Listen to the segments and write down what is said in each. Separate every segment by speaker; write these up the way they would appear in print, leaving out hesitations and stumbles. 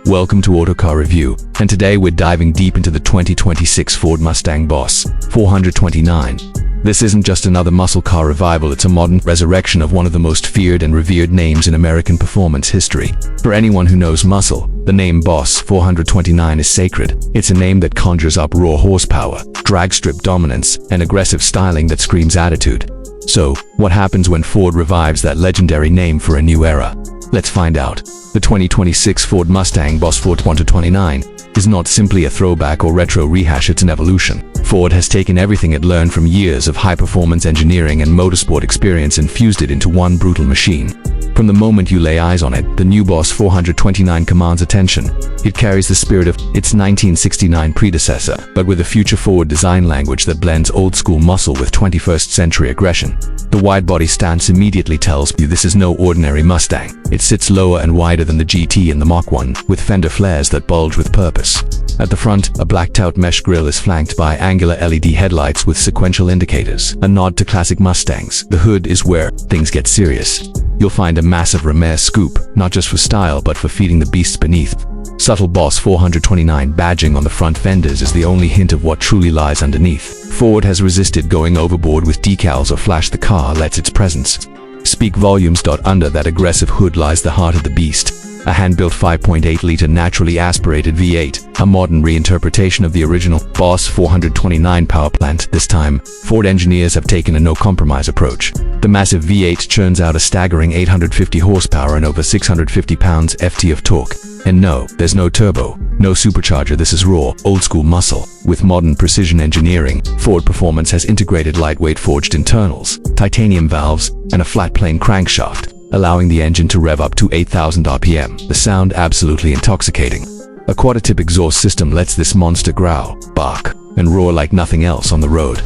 Speaker 1: Welcome to Autocar Review, and today we're diving deep into the 2026 Ford Mustang Boss 429. This isn't just another muscle car revival, it's a modern resurrection of one of the most feared and revered names in American performance history. For anyone who knows muscle, the name Boss 429 is sacred. It's a name that conjures up raw horsepower, drag strip dominance, and aggressive styling that screams attitude. So, what happens when Ford revives that legendary name for a new era? Let's find out. The 2026 Ford Mustang Boss 429 is not simply a throwback or retro rehash, it's an evolution. Ford has taken everything it learned from years of high-performance engineering and motorsport experience and fused it into one brutal machine. From the moment you lay eyes on it, the new Boss 429 commands attention. It carries the spirit of its 1969 predecessor, but with a future-forward design language that blends old-school muscle with 21st-century aggression. The wide-body stance immediately tells you this is no ordinary Mustang. It sits lower and wider than the GT and the Mach 1, with fender flares that bulge with purpose. At the front, a blacked-out mesh grille is flanked by angular LED headlights with sequential indicators, a nod to classic Mustangs. The hood is where things get serious. You'll find a massive Ramirez scoop, not just for style but for feeding the beasts beneath. Subtle Boss 429 badging on the front fenders is the only hint of what truly lies underneath. Ford has resisted going overboard with decals or flash. The car lets its presence speak volumes. Under that aggressive hood lies the heart of the beast. A hand-built 5.8-liter naturally aspirated V8, a modern reinterpretation of the original Boss 429 power plant. This time, Ford engineers have taken a no-compromise approach. The massive V8 churns out a staggering 850 horsepower and over 650 pounds-ft of torque. And no, there's no turbo, no supercharger. This is raw, old-school muscle. With modern precision engineering, Ford Performance has integrated lightweight forged internals, titanium valves, and a flat-plane crankshaft, allowing the engine to rev up to 8,000 RPM. The sound absolutely intoxicating. A quad-tip exhaust system lets this monster growl, bark, and roar like nothing else on the road.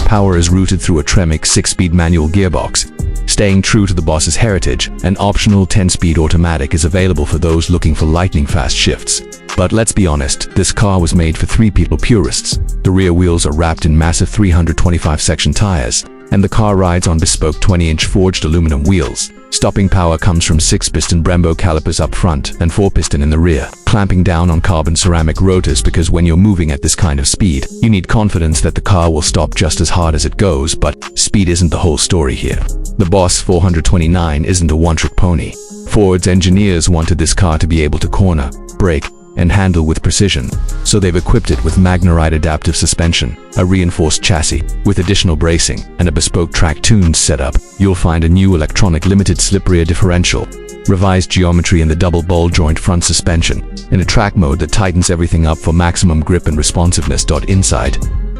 Speaker 1: Power is routed through a Tremec 6-speed manual gearbox. Staying true to the Boss's heritage, an optional 10-speed automatic is available for those looking for lightning-fast shifts. But let's be honest, this car was made for three-people purists. The rear wheels are wrapped in massive 325-section tires, and the car rides on bespoke 20-inch forged aluminum wheels. Stopping power comes from 6-piston Brembo calipers up front and 4-piston in the rear, clamping down on carbon ceramic rotors because when you're moving at this kind of speed, you need confidence that the car will stop just as hard as it goes, but speed isn't the whole story here. The Boss 429 isn't a one-trick pony. Ford's engineers wanted this car to be able to corner, brake, and handle with precision, so they've equipped it with Magnerite adaptive suspension, a reinforced chassis, with additional bracing, and a bespoke track-tuned setup. You'll find a new electronic limited slip rear differential, revised geometry in the double ball joint front suspension, and a track mode that tightens everything up for maximum grip and responsiveness. Inside,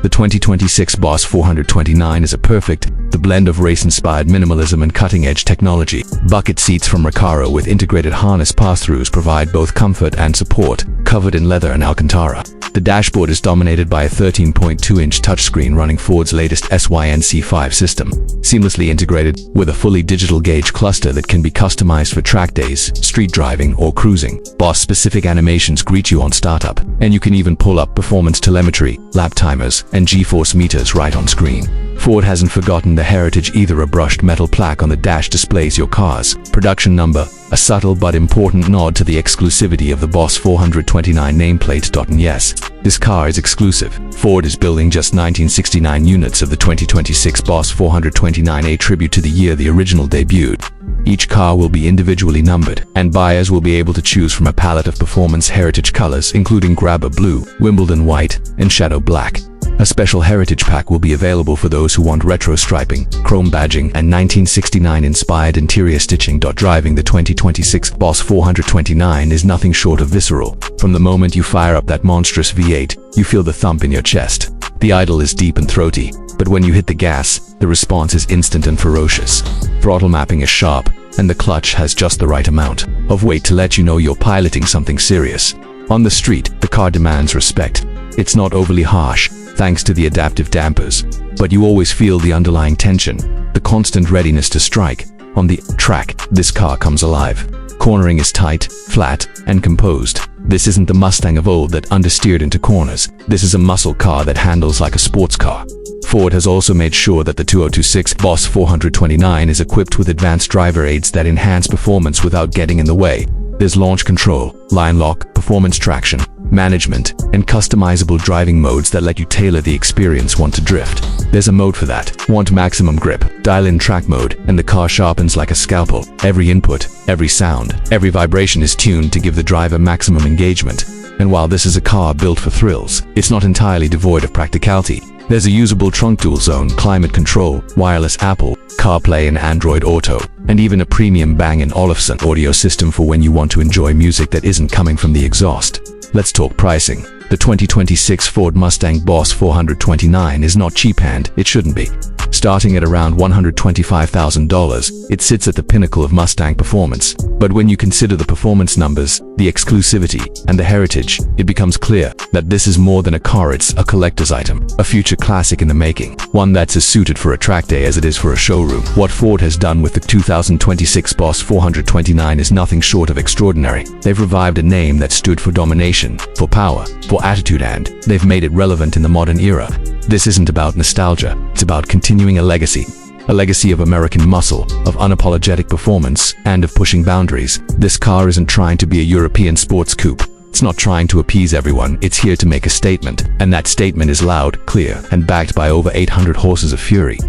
Speaker 1: the 2026 Boss 429 is the blend of race-inspired minimalism and cutting-edge technology. Bucket seats from Recaro with integrated harness pass-throughs provide both comfort and support, covered in leather and Alcantara. The dashboard is dominated by a 13.2-inch touchscreen running Ford's latest SYNC5 system, seamlessly integrated with a fully digital gauge cluster that can be customized for track days, street driving, or cruising. Boss-specific animations greet you on startup, and you can even pull up performance telemetry, lap timers, and G-force meters right on screen. Ford hasn't forgotten the heritage either. A brushed metal plaque on the dash displays your car's production number, a subtle but important nod to the exclusivity of the Boss 429 nameplate. And yes, this car is exclusive. Ford is building just 1969 units of the 2026 Boss 429, a tribute to the year the original debuted. Each car will be individually numbered, and buyers will be able to choose from a palette of performance heritage colors including Grabber Blue, Wimbledon White, and Shadow Black. A special heritage pack will be available for those who want retro striping, chrome badging, and 1969-inspired interior stitching. Driving the 2026 Boss 429 is nothing short of visceral. From the moment you fire up that monstrous V8, you feel the thump in your chest. The idle is deep and throaty, but when you hit the gas, the response is instant and ferocious. Throttle mapping is sharp, and the clutch has just the right amount of weight to let you know you're piloting something serious. On the street, the car demands respect. It's not overly harsh, thanks to the adaptive dampers, but you always feel the underlying tension, the constant readiness to strike. On the track, this car comes alive. Cornering is tight, flat, and composed. This isn't the Mustang of old that understeered into corners. This is a muscle car that handles like a sports car. Ford has also made sure that the 2026 Boss 429 is equipped with advanced driver aids that enhance performance without getting in the way. There's launch control, line lock, performance traction, management, and customizable driving modes that let you tailor the experience. Want to drift? There's a mode for that. Want maximum grip? Dial in track mode, and the car sharpens like a scalpel. Every input, every sound, every vibration is tuned to give the driver maximum engagement. And while this is a car built for thrills, it's not entirely devoid of practicality. There's a usable trunk dual zone, climate control, wireless Apple CarPlay and Android Auto, and even a premium Bang & Olufsen audio system for when you want to enjoy music that isn't coming from the exhaust. Let's talk pricing. The 2026 Ford Mustang Boss 429 is not cheap, and it shouldn't be. Starting at around $125,000, it sits at the pinnacle of Mustang performance. But when you consider the performance numbers, the exclusivity, and the heritage, it becomes clear that this is more than a car. It's a collector's item, a future classic in the making, one that's as suited for a track day as it is for a showroom. What Ford has done with the 2026 Boss 429 is nothing short of extraordinary. They've revived a name that stood for domination, for power, for attitude, and they've made it relevant in the modern era. This isn't about nostalgia, it's about continuing a legacy of American muscle, of unapologetic performance, and of pushing boundaries. This car isn't trying to be a European sports coupe. It's not trying to appease everyone. It's here to make a statement, and that statement is loud, clear, and backed by over 800 horses of fury.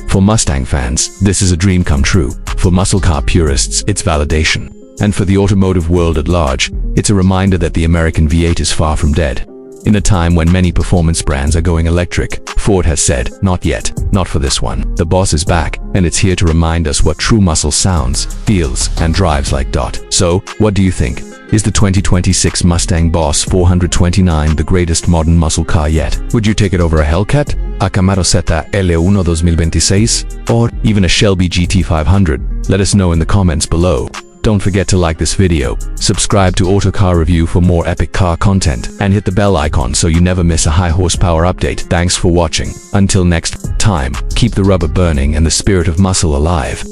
Speaker 1: For Mustang fans, this is a dream come true. For muscle car purists, it's validation. And for the automotive world at large, it's a reminder that the American V8 is far from dead. In a time when many performance brands are going electric, Ford has said, not yet, not for this one. The Boss is back, and it's here to remind us what true muscle sounds, feels, and drives like. So, what do you think? Is the 2026 Mustang Boss 429 the greatest modern muscle car yet? Would you take it over a Hellcat, a Camaro ZL1 2026, or even a Shelby GT500? Let us know in the comments below. Don't forget to like this video, subscribe to Autocar Review for more epic car content, and hit the bell icon so you never miss a high horsepower update. Thanks for watching. Until next time, keep the rubber burning and the spirit of muscle alive.